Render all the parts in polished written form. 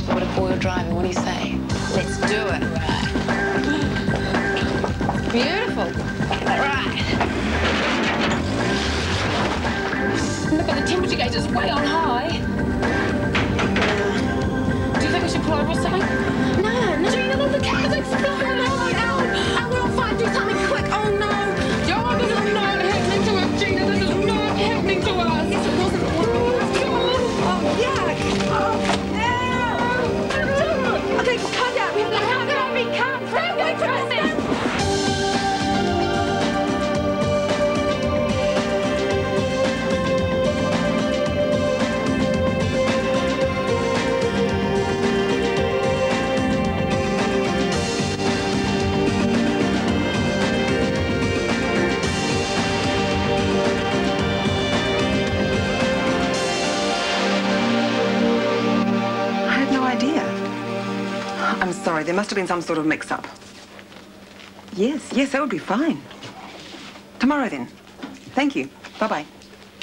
with a bit of four-wheel driving. What do you say? Let's do it. Right. Beautiful. Right. Look at the temperature gauge, it's way on high. Do you think we should pull over or something? No, Gina, look, the car's exploding. Oh my God. I will find do something quick. Oh no. John, this is not happening to us, Gina. This is not happening to us. Yes, it wasn't. Oh, yuck. Oh, no. Okay, calm down. We have to calm down. Be calm. Stay away from us. I'm sorry, there must have been some sort of mix-up. Yes, that would be fine. Tomorrow, then. Thank you. Bye-bye.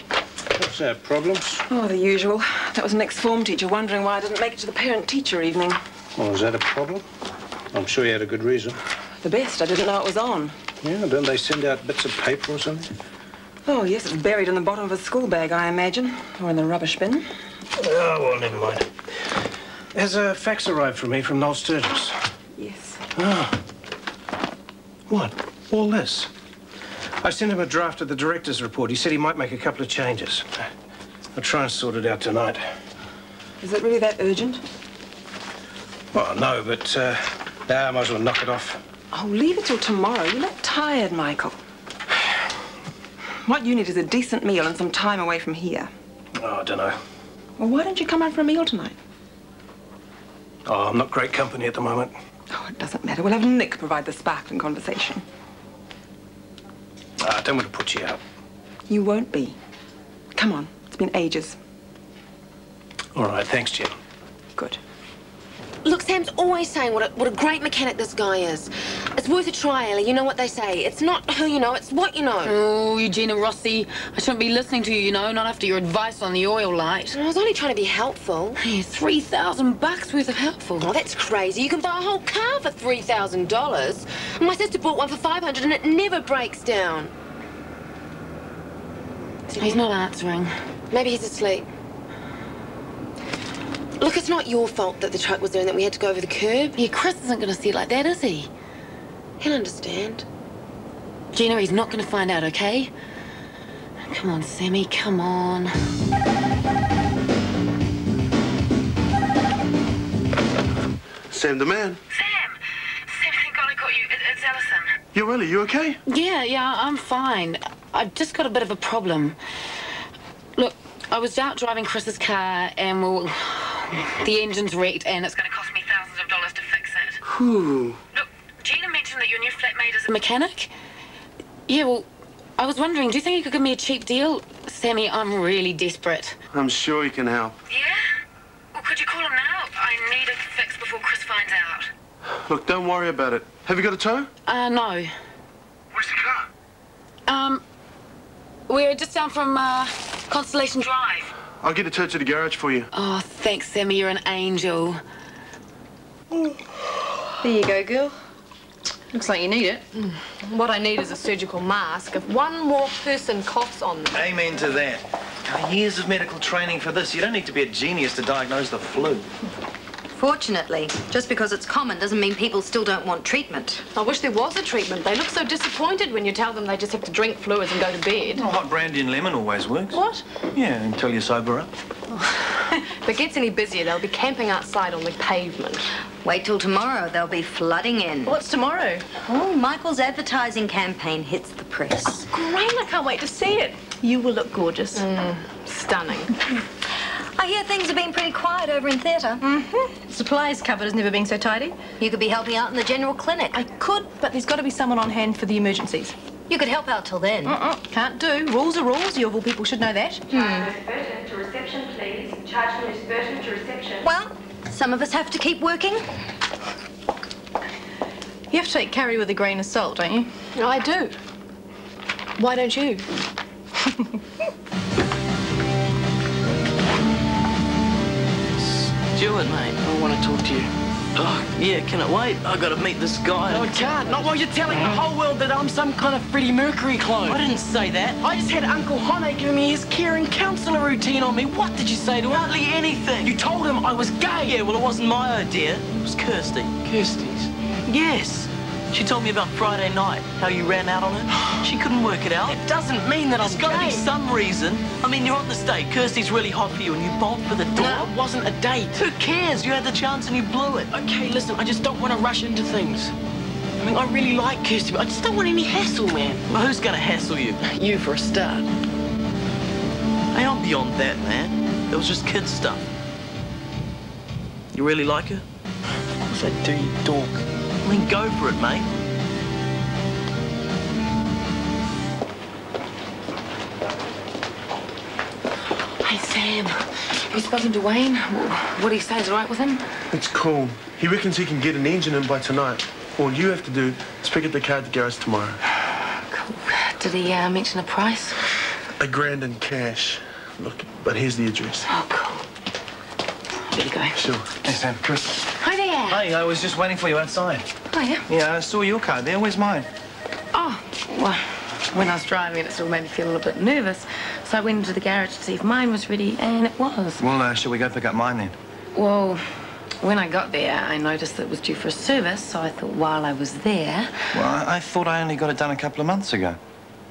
What's that, problems? Oh, the usual. That was an ex-form teacher wondering why I didn't make it to the parent-teacher evening. Oh, is that a problem? I'm sure you had a good reason. The best. I didn't know it was on. Yeah, don't they send out bits of paper or something? Oh, yes, it's buried in the bottom of a school bag, I imagine. Or in the rubbish bin. Oh, well, never mind. Has a fax arrived from me from Noel Sturgis? Yes. Ah. What? All this? I sent him a draft of the director's report. He said he might make a couple of changes. I'll try and sort it out tonight. Is it really that urgent? Well, no, but I might as well knock it off. Oh, leave it till tomorrow. You look tired, Michael. What you need is a decent meal and some time away from here. Oh, I don't know. Well, why don't you come out for a meal tonight? Oh, I'm not great company at the moment. Oh, it doesn't matter. We'll have Nick provide the sparkling conversation. I don't want to put you out. You won't be. Come on. It's been ages. All right, thanks, Jim. Good. Look, Sam's always saying what a great mechanic this guy is. It's worth a try, Ellie. You know what they say. It's not who you know, it's what you know. Oh, Eugenia Rossi, I shouldn't be listening to you, you know, not after your advice on the oil light. I was only trying to be helpful. Hey, $3,000 worth of helpful. Oh, that's crazy. You can buy a whole car for $3,000. My sister bought one for $500 and it never breaks down. He's not answering. Maybe he's asleep. Look, it's not your fault that the truck was there and that we had to go over the curb. Yeah, Chris isn't going to see it like that, is he? He'll understand. Gina, he's not going to find out, okay? Come on, Sammy, come on. Sam the man. Sam, thank God I caught you. It's Alison. You're Ellie, you okay? Yeah, I'm fine. I've just got a bit of a problem. Look, I was out driving Chris's car and the engine's wrecked and it's going to cost me thousands of dollars to fix it. Whew. Look, Gina mentioned that your new flatmate is a mechanic. Yeah, well, I was wondering, do you think you could give me a cheap deal? Sammy, I'm really desperate. I'm sure he can help. Yeah? Well, could you call him now? I need it fixed before Chris finds out. Look, don't worry about it. Have you got a tow? No. Where's the car? We're just down from, Constellation Drive. I'll get a tow to the garage for you. Oh, thanks, Sammy. You're an angel. There you go, girl. Looks like you need it. What I need is a surgical mask. If one more person coughs on them... Amen to that. Years of medical training for this. You don't need to be a genius to diagnose the flu. Fortunately, just because it's common doesn't mean people still don't want treatment. I wish there was a treatment. They look so disappointed when you tell them they just have to drink fluids and go to bed. Well, hot brandy and lemon always works. What? Yeah, until you sober up. If it gets any busier, they'll be camping outside on the pavement. Wait till tomorrow. They'll be flooding in. What's tomorrow? Oh, Michael's advertising campaign hits the press. Great, I can't wait to see it. You will look gorgeous. Stunning. I hear things have been pretty quiet over in theatre. Supplies cupboard has never been so tidy. You could be helping out in the general clinic. I could, but there's got to be someone on hand for the emergencies. You could help out till then. Can't do. Rules are rules. You of all people should know that. Charge Miss Burton to reception, please. Charge Miss Burton to reception. Well, some of us have to keep working. You have to take Carrie with a grain of salt, don't you? I do. Why don't you? Stuart, mate. I want to talk to you. Oh, yeah, can it wait? I gotta meet this guy. No, it can't. Not while you're telling the whole world that I'm some kind of Freddie Mercury clone. I didn't say that. I just had Uncle Hone giving me his care and counsellor routine on me. What did you say to him? Hardly anything. You told him I was gay. Yeah, well, it wasn't my idea. It was Kirsty. Kirsty's. Yes. She told me about Friday night, how you ran out on her. She couldn't work it out. It doesn't mean that I'm gay. There's got to be some reason. I mean, you're on this date. Kirsty's really hot for you, and you bolt for the door. No, it wasn't a date. Who cares? You had the chance and you blew it. Okay, listen, I just don't want to rush into things. I mean, I really like Kirsty, but I just don't want any hassle, man. Well, who's going to hassle you? You, for a start. Hey, I'm beyond that, man. It was just kid stuff. You really like her? Of course I do, you dork. I mean, go for it, mate. Hey, Sam. Have you spoken to Wayne? What do you say is right with him? It's cool. He reckons he can get an engine in by tonight. All you have to do is pick up the car at the garage tomorrow. Cool. Did he mention a price? $1,000 in cash. Look, but here's the address. Oh, cool. There you go. Sure. Hey, Sam. Chris. Hi there. Hey, I was just waiting for you outside. Oh, yeah? Yeah, I saw your car there. Where's mine? Oh, well, when I was driving, it sort of made me feel a little bit nervous. So I went into the garage to see if mine was ready, and it was. Well, shall we go pick up mine then? Well, when I got there, I noticed that it was due for a service, so I thought while I was there... Well, I thought I only got it done a couple of months ago.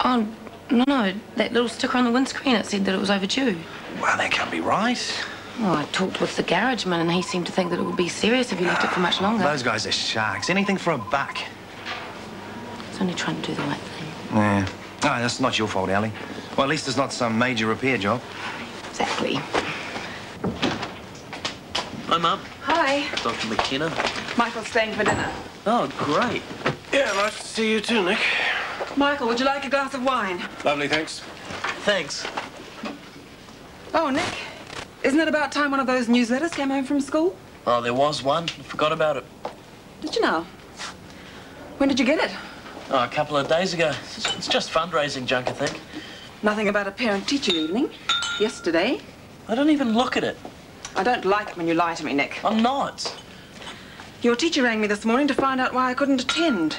Oh, no, that little sticker on the windscreen, it said that it was overdue. Well, that can't be right. Well, I talked with the garageman, and he seemed to think that it would be serious if you left it for much longer. Those guys are sharks. Anything for a buck. I was only trying to do the right thing. Yeah. Oh, that's not your fault, Ellie. Well, at least it's not some major repair job. Exactly. Hi, Mum. Hi. Dr. McKenna. Michael's staying for dinner. Oh, great. Yeah, nice to see you too, Nick. Michael, would you like a glass of wine? Lovely, thanks. Thanks. Oh, Nick, isn't it about time one of those newsletters came home from school? Oh, there was one. I forgot about it. Did you know? When did you get it? Oh, a couple of days ago. It's just fundraising junk, I think. Nothing about a parent-teacher evening? Yesterday? I don't even look at it. I don't like it when you lie to me, Nick. I'm not. Your teacher rang me this morning to find out why I couldn't attend.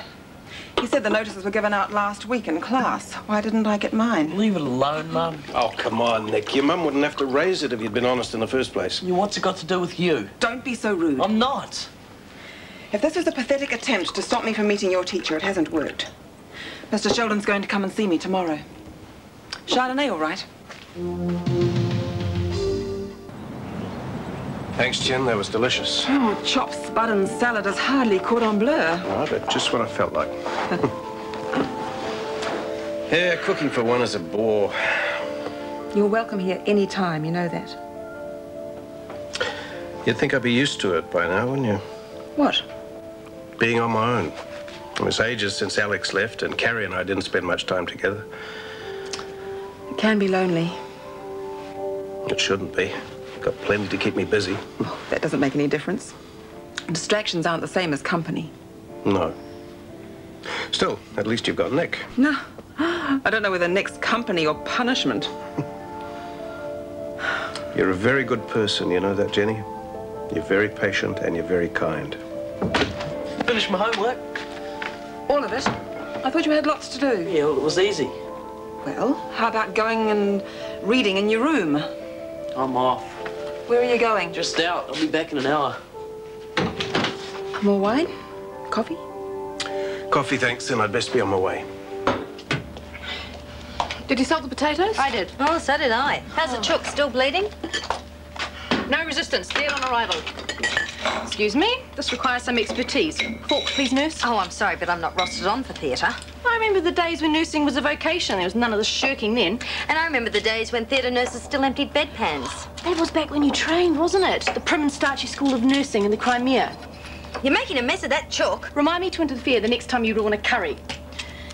He said the notices were given out last week in class. Why didn't I get mine? Leave it alone, Mum. Oh, come on, Nick. Your mum wouldn't have to raise it if you'd been honest in the first place. What's it got to do with you? Don't be so rude. I'm not. If this was a pathetic attempt to stop me from meeting your teacher, it hasn't worked. Mr. Sheldon's going to come and see me tomorrow. Chardonnay, all right? Thanks, Jen. That was delicious. Oh, chopped spud and salad is hardly cordon bleu. Oh, but just what I felt like. Yeah, cooking for one is a bore. You're welcome here any time, you know that. You'd think I'd be used to it by now, wouldn't you? What? Being on my own. It was ages since Alex left, and Carrie and I didn't spend much time together. It can be lonely. It shouldn't be. Got plenty to keep me busy. Oh, that doesn't make any difference. Distractions aren't the same as company. No. Still, at least you've got Nick. No. I don't know whether Nick's company or punishment. You're a very good person, you know that, Jenny? You're very patient and you're very kind. Finished my homework. All of it? I thought you had lots to do. Yeah, well, it was easy. Well, how about going and reading in your room? I'm off. Where are you going? Just out. I'll be back in an hour. More wine? Coffee? Coffee, thanks, then I'd best be on my way. Did you salt the potatoes? I did. Oh, so did I. How's the chook? Still bleeding? No resistance. Dead on arrival. Excuse me. This requires some expertise. Forks, please, nurse. Oh, I'm sorry, but I'm not rostered on for theatre. I remember the days when nursing was a vocation. There was none of the shirking then. And I remember the days when theatre nurses still emptied bedpans. That was back when you trained, wasn't it? The prim and starchy school of nursing in the Crimea. You're making a mess of that chook. Remind me to interfere the next time you ruin a curry.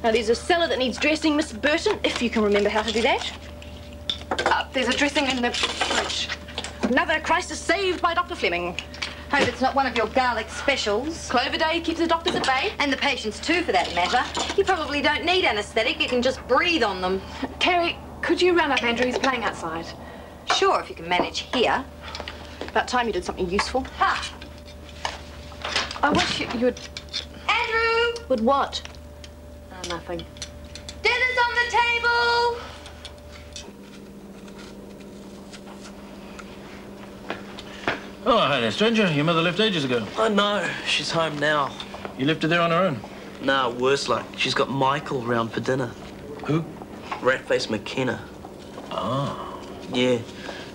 Now, there's a cellar that needs dressing, Miss Burton, if you can remember how to do that. There's a dressing in the fridge. Another crisis saved by Dr. Fleming. Hope it's not one of your garlic specials. Clover Day keeps the doctors at bay. And the patients too, for that matter. You probably don't need anaesthetic. You can just breathe on them. Carrie, could you round up Andrew? He's playing outside. Sure, if you can manage here. About time you did something useful. Ha! I wish you would... Andrew! Would what? Nothing. Dinner's on the table! Oh, hi there, stranger. Your mother left ages ago. I know. She's home now. You left her there on her own? Nah, worse luck. She's got Michael round for dinner. Who? Rat-faced McKenna. Oh. Yeah.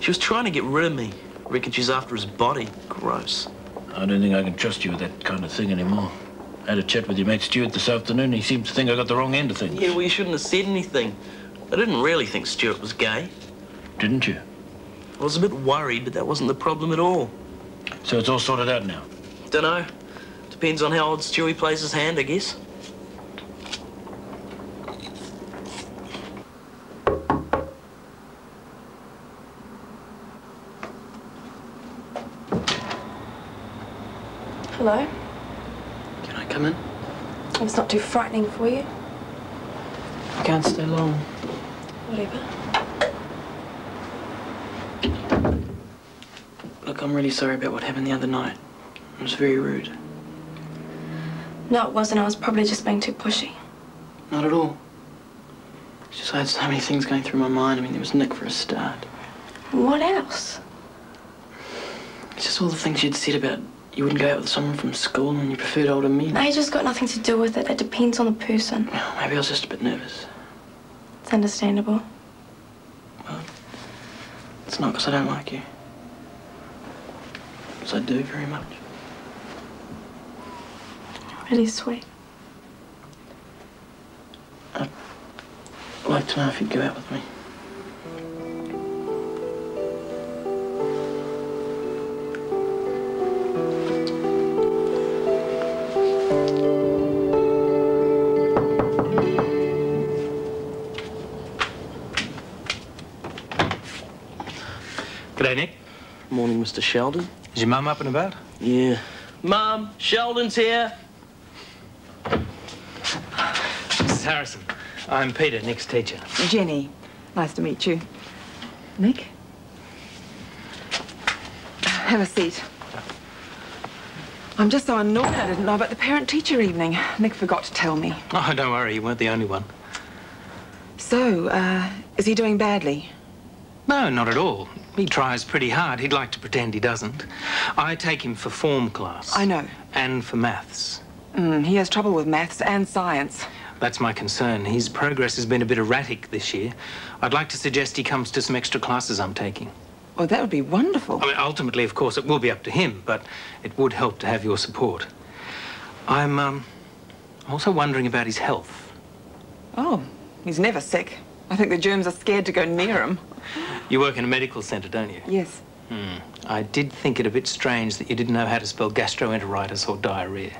She was trying to get rid of me. Reckon she's after his body. Gross. I don't think I can trust you with that kind of thing anymore. I had a chat with your mate Stuart this afternoon. He seems to think I got the wrong end of things. Yeah, well, you shouldn't have said anything. I didn't really think Stuart was gay. Didn't you? I was a bit worried, but that wasn't the problem at all. So it's all sorted out now? Dunno. Depends on how old Stewie plays his hand, I guess. Hello? Can I come in? If it's not too frightening for you. I can't stay long. Whatever. Look, I'm really sorry about what happened the other night. It was very rude. No, it wasn't. I was probably just being too pushy. Not at all. It's just I had so many things going through my mind. I mean, there was Nick for a start. What else? It's just all the things you'd said about you wouldn't go out with someone from school and you preferred older men. Age has got nothing to do with it. It depends on the person. Well, maybe I was just a bit nervous. It's understandable. Well, it's not because I don't like you. Because I do very much. Really sweet. I'd like to know if you'd go out with me. G'day, Nick. Morning, Mr. Sheldon. Is your mum up and about? Yeah. Mum, Sheldon's here. Mrs. Harrison, I'm Peter, Nick's teacher. Jenny, nice to meet you. Nick? Have a seat. I'm just so annoyed I didn't know about the parent-teacher evening. Nick forgot to tell me. Oh, don't worry, you weren't the only one. So, is he doing badly? No, not at all. He tries pretty hard. He'd like to pretend he doesn't. I take him for form class. I know. And for maths. He has trouble with maths and science. That's my concern. His progress has been a bit erratic this year. I'd like to suggest he comes to some extra classes I'm taking. Oh, that would be wonderful. I mean, ultimately, of course, it will be up to him, but it would help to have your support. I'm also wondering about his health. Oh, he's never sick. I think the germs are scared to go near him. You work in a medical centre, don't you? Yes. I did think it a bit strange that you didn't know how to spell gastroenteritis or diarrhea.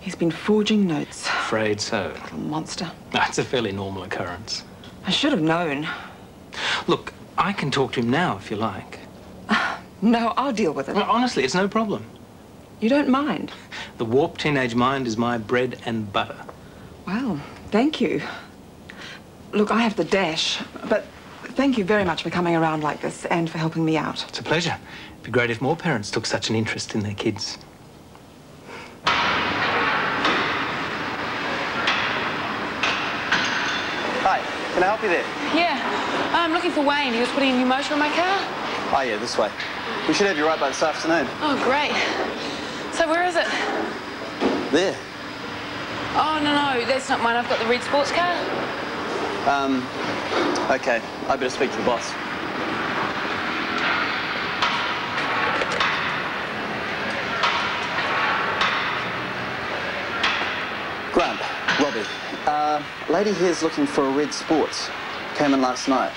He's been forging notes. Afraid so. Little monster. That's a fairly normal occurrence. I should have known. Look, I can talk to him now if you like. No, I'll deal with it. Well, honestly, it's no problem. You don't mind? The warped teenage mind is my bread and butter. Well, thank you. Look, I have the dash, but thank you very much for coming around like this and for helping me out. It's a pleasure. It'd be great if more parents took such an interest in their kids. Hi, can I help you there? Yeah, I'm looking for Wayne. He was putting a new motor in my car. Oh, yeah, this way. We should have you right by this afternoon. Oh, great. So where is it? There. Oh, no, that's not mine. I've got the red sports car. Okay. I better speak to the boss. Grant, Robbie. A lady here's looking for a red sports. Came in last night.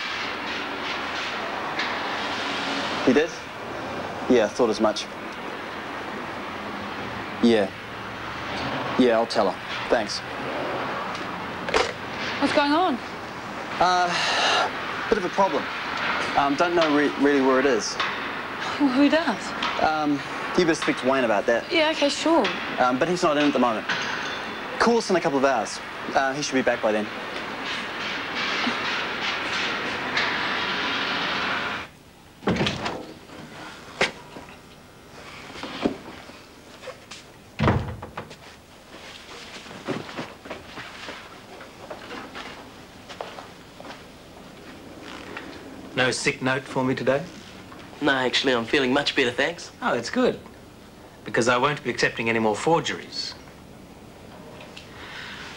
He did? Yeah, I thought as much. Yeah. Yeah, I'll tell her. Thanks. What's going on? Bit of a problem. Don't know really where it is. Well, who does? You better speak to Wayne about that. Yeah, okay, sure. But he's not in at the moment. Call us in a couple of hours. He should be back by then. No sick note for me today? No, actually, I'm feeling much better, thanks. Oh, it's good. Because I won't be accepting any more forgeries.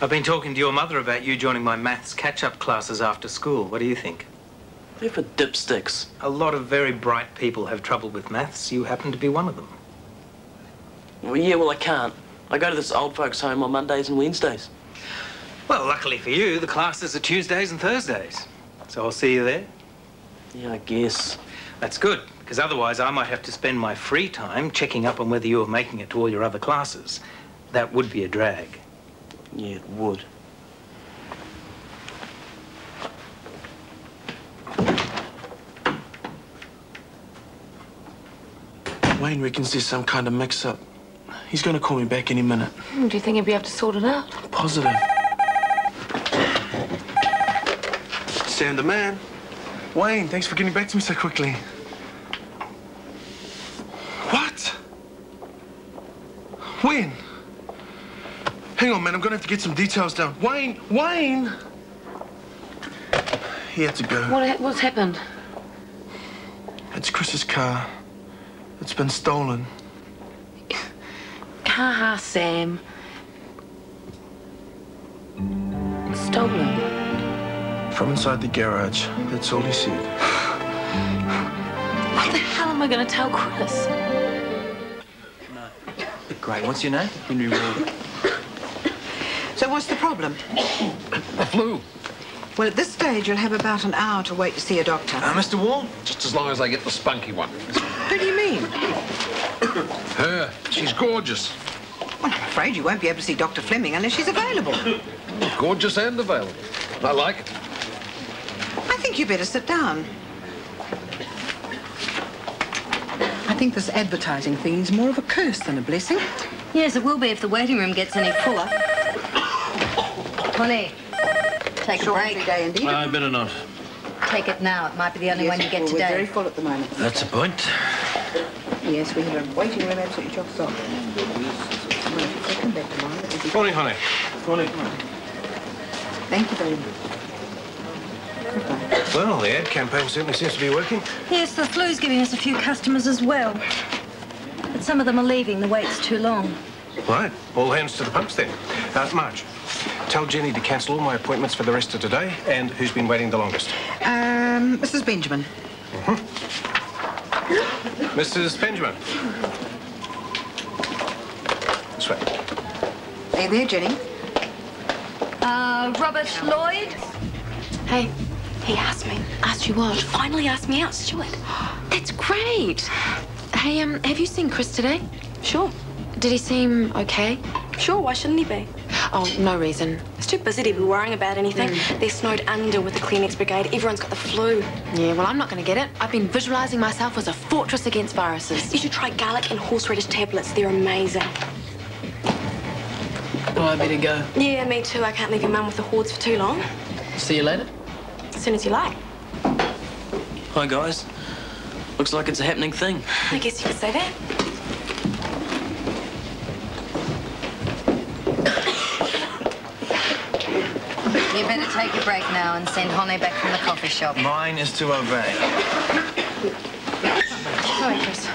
I've been talking to your mother about you joining my maths catch-up classes after school. What do you think? They're for dipsticks. A lot of very bright people have trouble with maths. You happen to be one of them. Well, yeah, well, I can't. I go to this old folks' home on Mondays and Wednesdays. Well, luckily for you, the classes are Tuesdays and Thursdays. So I'll see you there. Yeah, I guess. That's good, because otherwise I might have to spend my free time checking up on whether you're making it to all your other classes. That would be a drag. Yeah, it would. Wayne reckons there's some kind of mix-up. He's going to call me back any minute. Do you think he'll be able to sort it out? Positive. Sam the man. Wayne, thanks for getting back to me so quickly. What? When? Hang on, man. I'm going to have to get some details down. Wayne! He had to go. What's happened? It's Chris's car. It's been stolen. Ha, Sam. Stolen. From inside the garage. That's all he said. What the hell am I going to tell Chris? Great. What's your name? Henry Ward. So what's the problem? The flu. Well, at this stage, you'll have about an hour to wait to see a doctor. Mr. Wall? Just as long as I get the spunky one. Who do you mean? Her. She's gorgeous. Well, I'm afraid you won't be able to see Dr. Fleming unless she's available. Gorgeous and available. I like it. I think you better sit down. I think this advertising thing is more of a curse than a blessing. Yes, it will be if the waiting room gets any fuller. Honey, take a break. Day indeed. I better not. Take it now. It might be the only one you get We're today. very full at the moment. That's a point. Yes, we have a waiting room absolutely chock-full. Morning, honey. Morning. Thank you very much. Well, the ad campaign certainly seems to be working. Yes, the flu's giving us a few customers as well. But some of them are leaving. The wait's too long. Right. All hands to the pumps then. Marge, tell Jenny to cancel all my appointments for the rest of today. And who's been waiting the longest? Mrs. Benjamin. Mrs. Benjamin. This way. Are you there, Jenny? Robert Lloyd? Hey, he asked you what? Finally asked me out, Stuart. That's great. Hey, have you seen Chris today? Sure. Did he seem okay? Sure, why shouldn't he be? Oh, no reason. He's too busy to be worrying about anything. They're snowed under with the Kleenex brigade. Everyone's got the flu. Yeah, well, I'm not going to get it. I've been visualizing myself as a fortress against viruses. You should try garlic and horseradish tablets. They're amazing. Oh, I better go. Yeah, me too. I can't leave your mum with the hordes for too long. See you later. As soon as you like. Hi, guys. Looks like it's a happening thing. I guess you could say that. You better take your break now and send Honey back from the coffee shop. Mine is to obey. Sorry, Chris.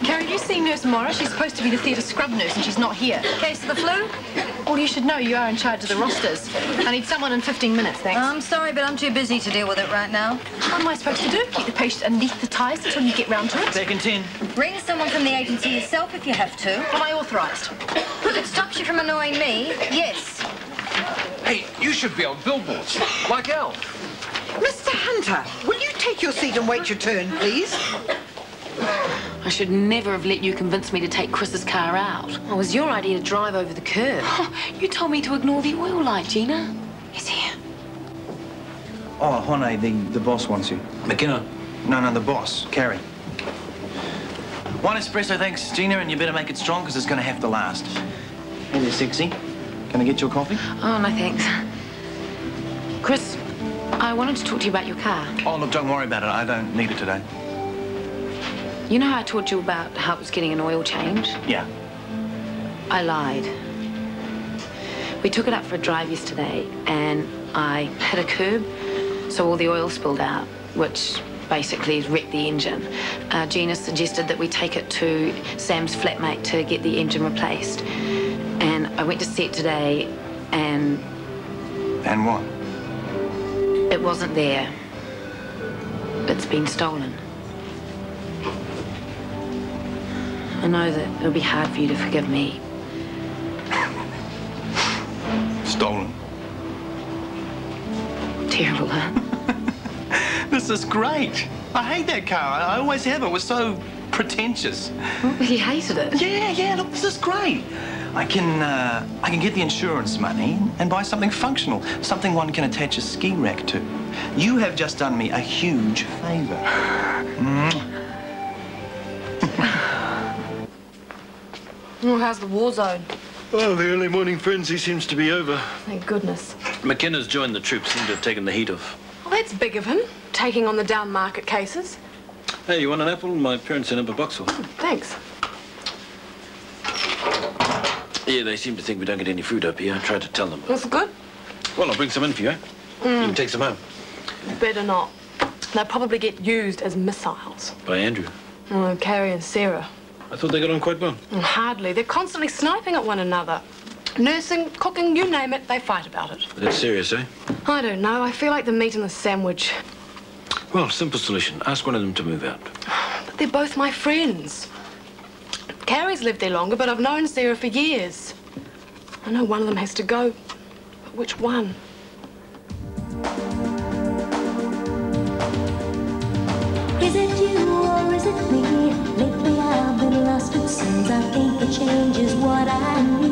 Carrie, you see Nurse Morris? She's supposed to be the theatre scrub nurse and she's not here. Case of the flu? Well, you should know you are in charge of the rosters. I need someone in 15 minutes, thanks. I'm sorry, but I'm too busy to deal with it right now. What am I supposed to do? Keep the patient anaesthetised until you get round to it? Second 10. Bring someone from the agency yourself if you have to. Am I authorised? If it stops you from annoying me, yes. Hey, you should be on billboards, like Al. Mr. Hunter, will you take your seat and wait your turn, please? I should never have let you convince me to take Chris's car out. Oh, it was your idea to drive over the curb. Oh, you told me to ignore the oil light, Gina. He's here. Oh, Honey, the boss wants you. McKenna. No, the boss, Carrie. One espresso, thanks, Gina, and you better make it strong because it's going to have to last. Hey there, sexy. Can I get you a coffee? Oh, no, thanks. Chris, I wanted to talk to you about your car. Oh, look, don't worry about it. I don't need it today. You know how I told you about how it was getting an oil change? Yeah. I lied. We took it up for a drive yesterday, and I hit a curb, so all the oil spilled out. which basically has wrecked the engine. Gina suggested that we take it to Sam's flatmate to get the engine replaced. And I went to set today and... And what? It wasn't there. It's been stolen. I know that it'll be hard for you to forgive me. Stolen. Terrible, huh? This is great. I hate that car. I always have. It was so pretentious. Well, you hated it. Yeah, look, this is great. I can get the insurance money and buy something functional, something one can attach a ski rack to. You have just done me a huge favor. Oh, how's the war zone? Well, the early morning frenzy seems to be over. Thank goodness. McKenna's joined the troops, seem to have taken the heat off. Well, that's big of him, taking on the down market cases. Hey, you want an apple? My parents sent up a box full. Thanks. Yeah, they seem to think we don't get any food up here. I tried to tell them. That's good. Well, I'll bring some in for you, eh? You can take some home. Better not. They'll probably get used as missiles. By Andrew. Oh, Carrie and Sarah. I thought they got on quite well. Hardly. They're constantly sniping at one another. Nursing, cooking, you name it, they fight about it. That's serious, eh? I don't know. I feel like the meat in the sandwich. Well, simple solution. Ask one of them to move out. But they're both my friends. Carrie's lived there longer, but I've known Sarah for years. I know one of them has to go. But which one? Is it you or is it me? Lately I've been lost, it seems. I think the change is what I need.